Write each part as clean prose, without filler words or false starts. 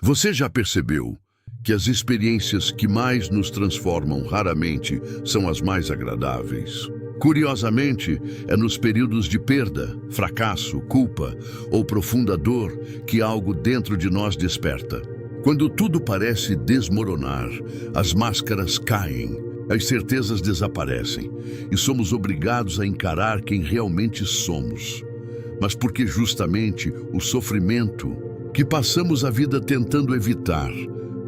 Você já percebeu que as experiências que mais nos transformam raramente são as mais agradáveis? Curiosamente, é nos períodos de perda, fracasso, culpa ou profunda dor que algo dentro de nós desperta. Quando tudo parece desmoronar, as máscaras caem, as certezas desaparecem e somos obrigados a encarar quem realmente somos. Mas porque justamente o sofrimento que passamos a vida tentando evitar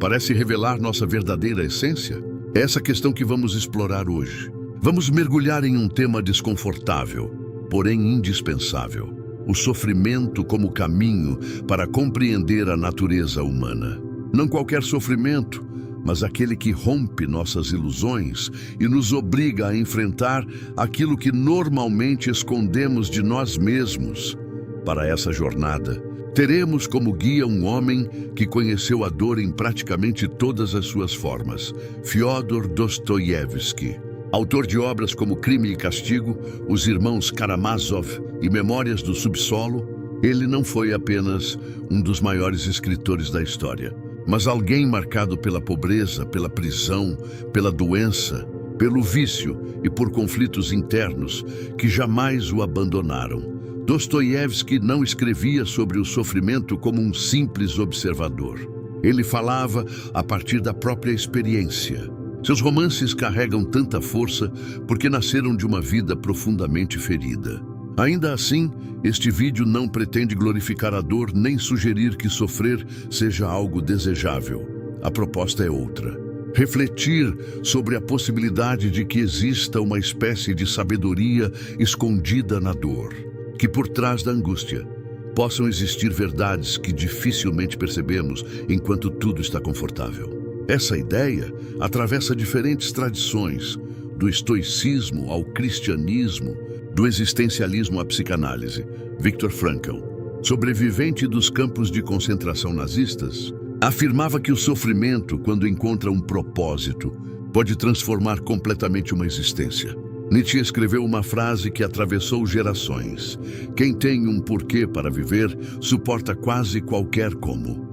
parece revelar nossa verdadeira essência? É essa questão que vamos explorar hoje. Vamos mergulhar em um tema desconfortável, porém indispensável: o sofrimento como caminho para compreender a natureza humana. Não qualquer sofrimento, mas aquele que rompe nossas ilusões e nos obriga a enfrentar aquilo que normalmente escondemos de nós mesmos. Para essa jornada, teremos como guia um homem que conheceu a dor em praticamente todas as suas formas: Fyodor Dostoiévski. Autor de obras como Crime e Castigo, Os Irmãos Karamazov e Memórias do Subsolo, ele não foi apenas um dos maiores escritores da história, mas alguém marcado pela pobreza, pela prisão, pela doença, pelo vício e por conflitos internos que jamais o abandonaram. Dostoiévski não escrevia sobre o sofrimento como um simples observador. Ele falava a partir da própria experiência. Seus romances carregam tanta força porque nasceram de uma vida profundamente ferida. Ainda assim, este vídeo não pretende glorificar a dor nem sugerir que sofrer seja algo desejável. A proposta é outra: refletir sobre a possibilidade de que exista uma espécie de sabedoria escondida na dor, que por trás da angústia possam existir verdades que dificilmente percebemos enquanto tudo está confortável. Essa ideia atravessa diferentes tradições, do estoicismo ao cristianismo, do existencialismo à psicanálise. Viktor Frankl, sobrevivente dos campos de concentração nazistas, afirmava que o sofrimento, quando encontra um propósito, pode transformar completamente uma existência. Nietzsche escreveu uma frase que atravessou gerações: quem tem um porquê para viver suporta quase qualquer como.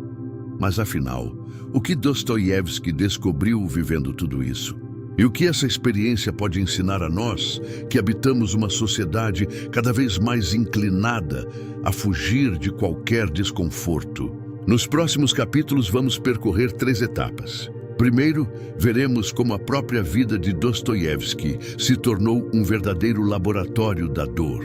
Mas afinal, o que Dostoiévski descobriu vivendo tudo isso? E o que essa experiência pode ensinar a nós, que habitamos uma sociedade cada vez mais inclinada a fugir de qualquer desconforto? Nos próximos capítulos vamos percorrer 3 etapas. Primeiro, veremos como a própria vida de Dostoiévski se tornou um verdadeiro laboratório da dor.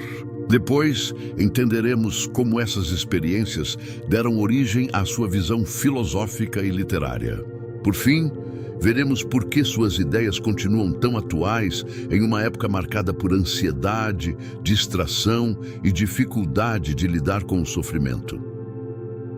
Depois, entenderemos como essas experiências deram origem à sua visão filosófica e literária. Por fim, veremos por que suas ideias continuam tão atuais em uma época marcada por ansiedade, distração e dificuldade de lidar com o sofrimento.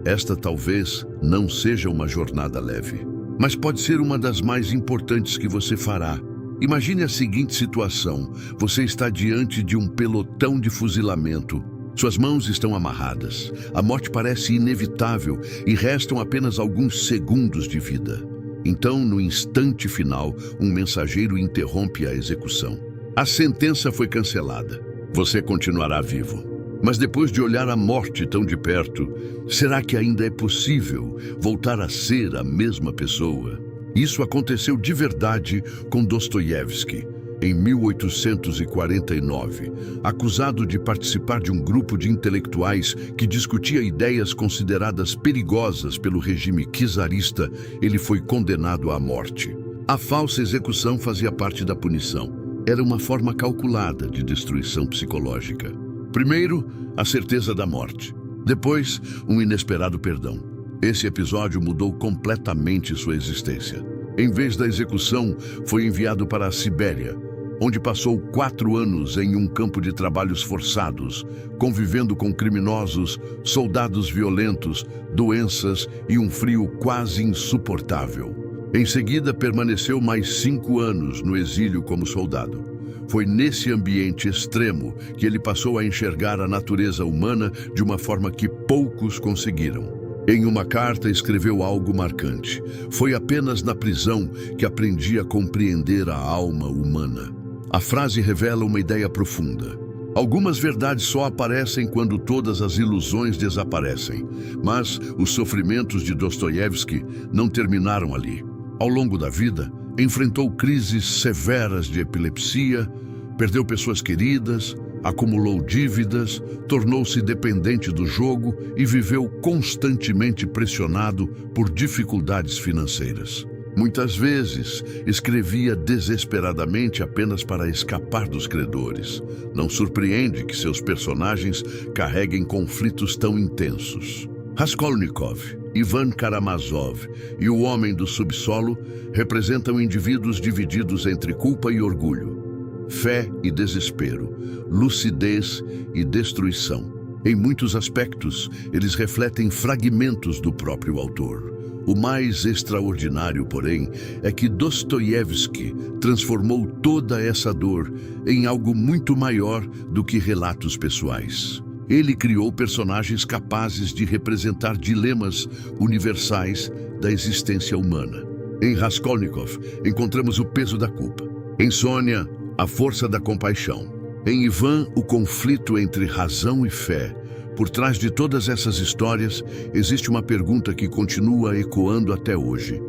Esta talvez não seja uma jornada leve, mas pode ser uma das mais importantes que você fará. Imagine a seguinte situação: você está diante de um pelotão de fuzilamento. Suas mãos estão amarradas. A morte parece inevitável e restam apenas alguns segundos de vida. Então, no instante final, um mensageiro interrompe a execução. A sentença foi cancelada. Você continuará vivo. Mas depois de olhar a morte tão de perto, será que ainda é possível voltar a ser a mesma pessoa? Isso aconteceu de verdade com Dostoiévski. Em 1849, acusado de participar de um grupo de intelectuais que discutia ideias consideradas perigosas pelo regime czarista, ele foi condenado à morte. A falsa execução fazia parte da punição. Era uma forma calculada de destruição psicológica. Primeiro, a certeza da morte. Depois, um inesperado perdão. Esse episódio mudou completamente sua existência. Em vez da execução, foi enviado para a Sibéria, onde passou 4 anos em um campo de trabalhos forçados, convivendo com criminosos, soldados violentos, doenças e um frio quase insuportável. Em seguida, permaneceu mais 5 anos no exílio como soldado. Foi nesse ambiente extremo que ele passou a enxergar a natureza humana de uma forma que poucos conseguiram. Em uma carta, escreveu algo marcante: foi apenas na prisão que aprendi a compreender a alma humana. A frase revela uma ideia profunda. Algumas verdades só aparecem quando todas as ilusões desaparecem, mas os sofrimentos de Dostoiévski não terminaram ali. Ao longo da vida, enfrentou crises severas de epilepsia, perdeu pessoas queridas, acumulou dívidas, tornou-se dependente do jogo e viveu constantemente pressionado por dificuldades financeiras. Muitas vezes, escrevia desesperadamente apenas para escapar dos credores. Não surpreende que seus personagens carreguem conflitos tão intensos. Raskolnikov, Ivan Karamazov e o Homem do Subsolo representam indivíduos divididos entre culpa e orgulho, fé e desespero, lucidez e destruição. Em muitos aspectos, eles refletem fragmentos do próprio autor. O mais extraordinário, porém, é que Dostoiévski transformou toda essa dor em algo muito maior do que relatos pessoais. Ele criou personagens capazes de representar dilemas universais da existência humana. Em Raskolnikov, encontramos o peso da culpa. Em Sônia, a força da compaixão. Em Ivan, o conflito entre razão e fé. Por trás de todas essas histórias, existe uma pergunta que continua ecoando até hoje.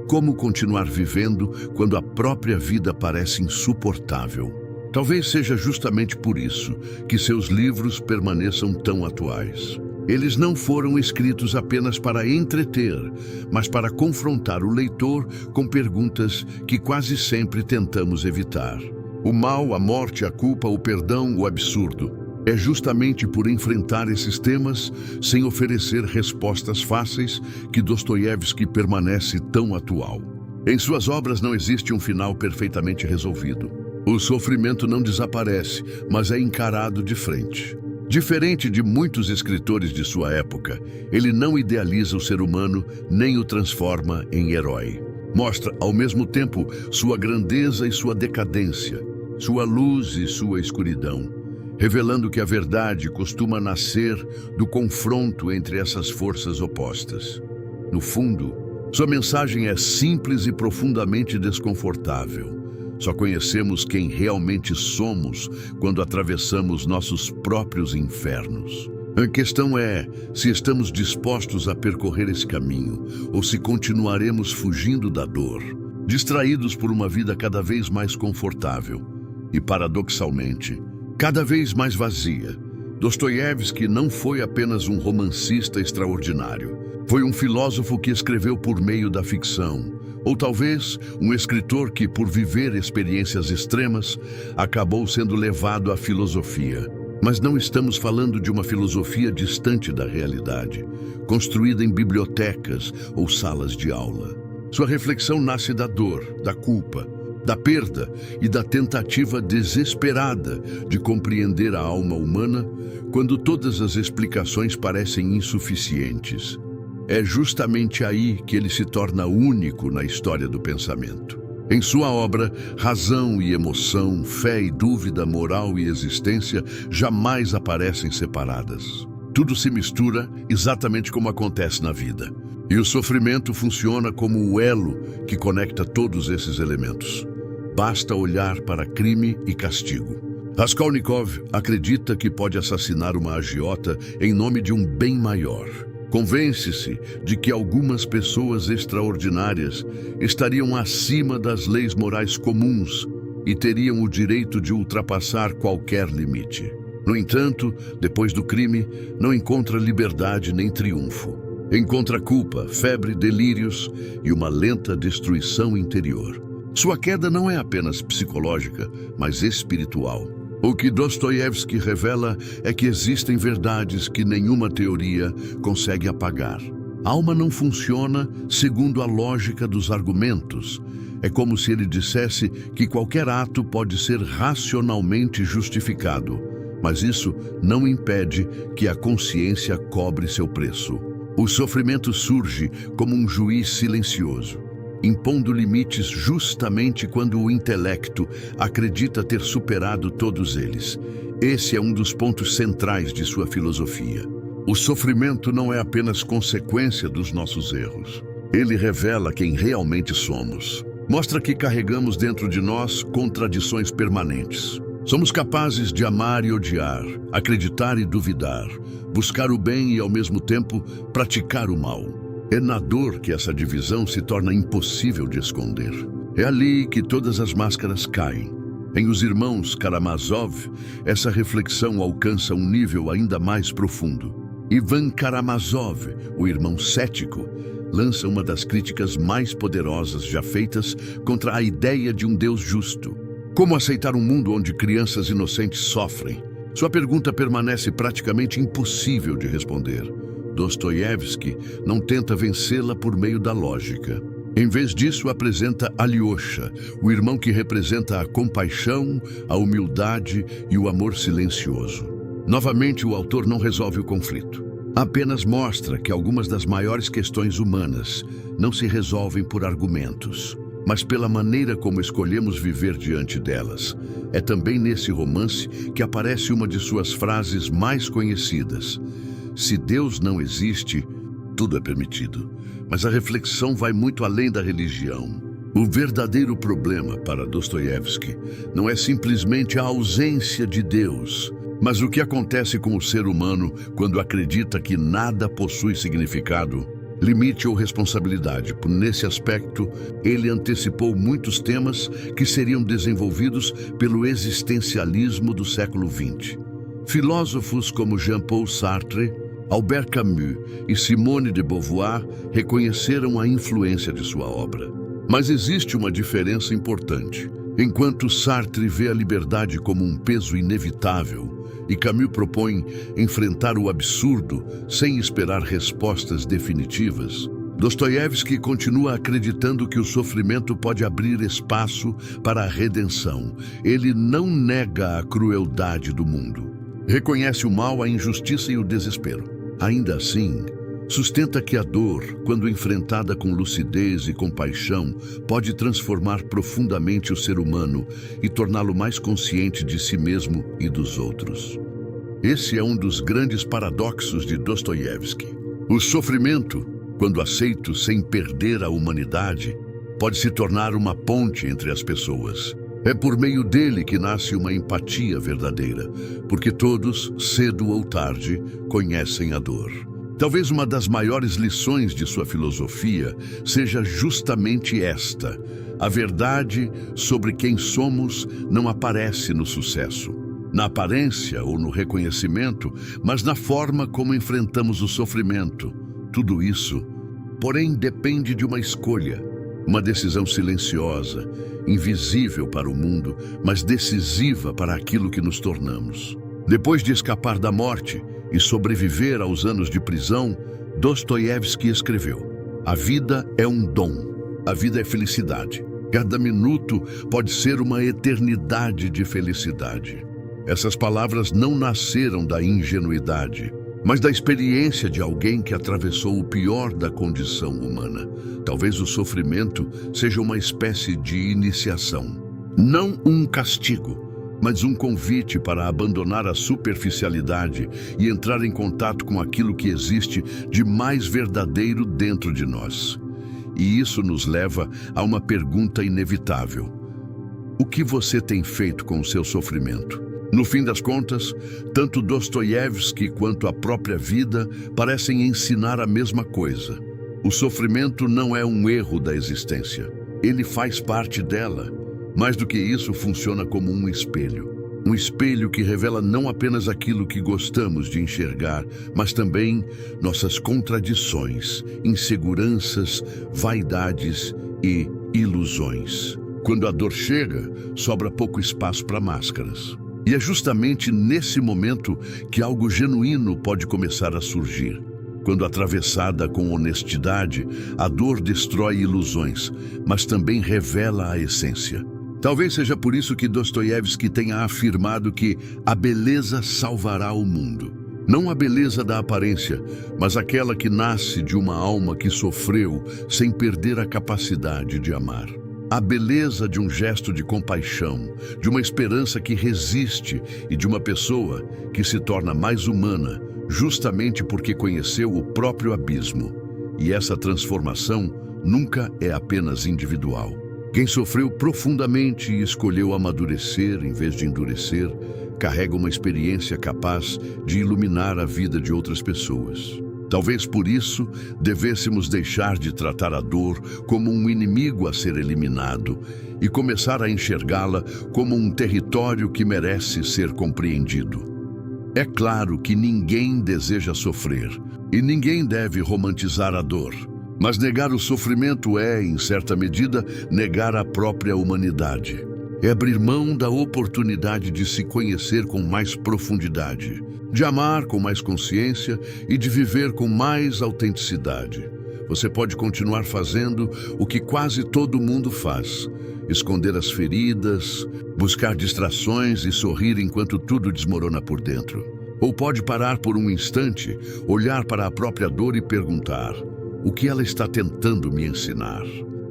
Como continuar vivendo quando a própria vida parece insuportável? Talvez seja justamente por isso que seus livros permaneçam tão atuais. Eles não foram escritos apenas para entreter, mas para confrontar o leitor com perguntas que quase sempre tentamos evitar. O mal, a morte, a culpa, o perdão, o absurdo. É justamente por enfrentar esses temas, sem oferecer respostas fáceis, que Dostoiévski permanece tão atual. Em suas obras não existe um final perfeitamente resolvido. O sofrimento não desaparece, mas é encarado de frente. Diferente de muitos escritores de sua época, ele não idealiza o ser humano nem o transforma em herói. Mostra, ao mesmo tempo, sua grandeza e sua decadência, sua luz e sua escuridão, revelando que a verdade costuma nascer do confronto entre essas forças opostas. No fundo, sua mensagem é simples e profundamente desconfortável. Só conhecemos quem realmente somos quando atravessamos nossos próprios infernos. A questão é se estamos dispostos a percorrer esse caminho ou se continuaremos fugindo da dor, distraídos por uma vida cada vez mais confortável e, paradoxalmente, cada vez mais vazia. Dostoiévski não foi apenas um romancista extraordinário. Foi um filósofo que escreveu por meio da ficção. Ou talvez um escritor que, por viver experiências extremas, acabou sendo levado à filosofia. Mas não estamos falando de uma filosofia distante da realidade, construída em bibliotecas ou salas de aula. Sua reflexão nasce da dor, da culpa, da perda e da tentativa desesperada de compreender a alma humana quando todas as explicações parecem insuficientes. É justamente aí que ele se torna único na história do pensamento. Em sua obra, razão e emoção, fé e dúvida, moral e existência jamais aparecem separadas. Tudo se mistura exatamente como acontece na vida. E o sofrimento funciona como o elo que conecta todos esses elementos. Basta olhar para crime e castigo. Raskolnikov acredita que pode assassinar uma agiota em nome de um bem maior. Convence-se de que algumas pessoas extraordinárias estariam acima das leis morais comuns e teriam o direito de ultrapassar qualquer limite. No entanto, depois do crime, não encontra liberdade nem triunfo. Encontra culpa, febre, delírios e uma lenta destruição interior. Sua queda não é apenas psicológica, mas espiritual. O que Dostoiévski revela é que existem verdades que nenhuma teoria consegue apagar. A alma não funciona segundo a lógica dos argumentos. É como se ele dissesse que qualquer ato pode ser racionalmente justificado, mas isso não impede que a consciência cobre seu preço. O sofrimento surge como um juiz silencioso, impondo limites justamente quando o intelecto acredita ter superado todos eles. Esse é um dos pontos centrais de sua filosofia. O sofrimento não é apenas consequência dos nossos erros. Ele revela quem realmente somos. Mostra que carregamos dentro de nós contradições permanentes. Somos capazes de amar e odiar, acreditar e duvidar, buscar o bem e, ao mesmo tempo, praticar o mal. É na dor que essa divisão se torna impossível de esconder. É ali que todas as máscaras caem. Em Os Irmãos Karamazov, essa reflexão alcança um nível ainda mais profundo. Ivan Karamazov, o irmão cético, lança uma das críticas mais poderosas já feitas contra a ideia de um Deus justo. Como aceitar um mundo onde crianças inocentes sofrem? Sua pergunta permanece praticamente impossível de responder. Dostoiévski não tenta vencê-la por meio da lógica. Em vez disso, apresenta Alyosha, o irmão que representa a compaixão, a humildade e o amor silencioso. Novamente, o autor não resolve o conflito. Apenas mostra que algumas das maiores questões humanas não se resolvem por argumentos, mas pela maneira como escolhemos viver diante delas. É também nesse romance que aparece uma de suas frases mais conhecidas: "Se Deus não existe, tudo é permitido." Mas a reflexão vai muito além da religião. O verdadeiro problema para Dostoiévski não é simplesmente a ausência de Deus, mas o que acontece com o ser humano quando acredita que nada possui significado, limite ou responsabilidade. Nesse aspecto, ele antecipou muitos temas que seriam desenvolvidos pelo existencialismo do século XX. Filósofos como Jean-Paul Sartre, Albert Camus e Simone de Beauvoir reconheceram a influência de sua obra. Mas existe uma diferença importante. Enquanto Sartre vê a liberdade como um peso inevitável e Camus propõe enfrentar o absurdo sem esperar respostas definitivas, Dostoiévski continua acreditando que o sofrimento pode abrir espaço para a redenção. Ele não nega a crueldade do mundo. Reconhece o mal, a injustiça e o desespero. Ainda assim, sustenta que a dor, quando enfrentada com lucidez e compaixão, pode transformar profundamente o ser humano e torná-lo mais consciente de si mesmo e dos outros. Esse é um dos grandes paradoxos de Dostoiévski. O sofrimento, quando aceito sem perder a humanidade, pode se tornar uma ponte entre as pessoas. É por meio dele que nasce uma empatia verdadeira, porque todos, cedo ou tarde, conhecem a dor. Talvez uma das maiores lições de sua filosofia seja justamente esta: a verdade sobre quem somos não aparece no sucesso, na aparência ou no reconhecimento, mas na forma como enfrentamos o sofrimento. Tudo isso, porém, depende de uma escolha, uma decisão silenciosa, invisível para o mundo, mas decisiva para aquilo que nos tornamos. Depois de escapar da morte e sobreviver aos anos de prisão, Dostoiévski escreveu: "A vida é um dom, a vida é felicidade. Cada minuto pode ser uma eternidade de felicidade." Essas palavras não nasceram da ingenuidade, mas da experiência de alguém que atravessou o pior da condição humana. Talvez o sofrimento seja uma espécie de iniciação. Não um castigo, mas um convite para abandonar a superficialidade e entrar em contato com aquilo que existe de mais verdadeiro dentro de nós. E isso nos leva a uma pergunta inevitável: o que você tem feito com o seu sofrimento? No fim das contas, tanto Dostoiévski quanto a própria vida parecem ensinar a mesma coisa. O sofrimento não é um erro da existência. Ele faz parte dela. Mais do que isso, funciona como um espelho. Um espelho que revela não apenas aquilo que gostamos de enxergar, mas também nossas contradições, inseguranças, vaidades e ilusões. Quando a dor chega, sobra pouco espaço para máscaras. E é justamente nesse momento que algo genuíno pode começar a surgir. Quando atravessada com honestidade, a dor destrói ilusões, mas também revela a essência. Talvez seja por isso que Dostoiévski tenha afirmado que a beleza salvará o mundo. Não a beleza da aparência, mas aquela que nasce de uma alma que sofreu sem perder a capacidade de amar. A beleza de um gesto de compaixão, de uma esperança que resiste e de uma pessoa que se torna mais humana, justamente porque conheceu o próprio abismo. E essa transformação nunca é apenas individual. Quem sofreu profundamente e escolheu amadurecer em vez de endurecer, carrega uma experiência capaz de iluminar a vida de outras pessoas. Talvez por isso devêssemos deixar de tratar a dor como um inimigo a ser eliminado e começar a enxergá-la como um território que merece ser compreendido. É claro que ninguém deseja sofrer e ninguém deve romantizar a dor. Mas negar o sofrimento é, em certa medida, negar a própria humanidade. É abrir mão da oportunidade de se conhecer com mais profundidade, de amar com mais consciência e de viver com mais autenticidade. Você pode continuar fazendo o que quase todo mundo faz: esconder as feridas, buscar distrações e sorrir enquanto tudo desmorona por dentro. Ou pode parar por um instante, olhar para a própria dor e perguntar: o que ela está tentando me ensinar?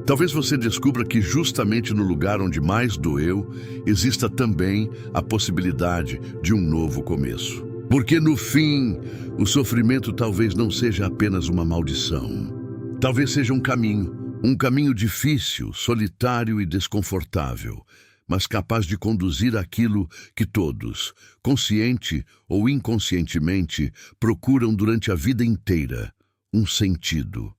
Talvez você descubra que justamente no lugar onde mais doeu, exista também a possibilidade de um novo começo. Porque no fim, o sofrimento talvez não seja apenas uma maldição. Talvez seja um caminho difícil, solitário e desconfortável, mas capaz de conduzir àquilo que todos, consciente ou inconscientemente, procuram durante a vida inteira: um sentido.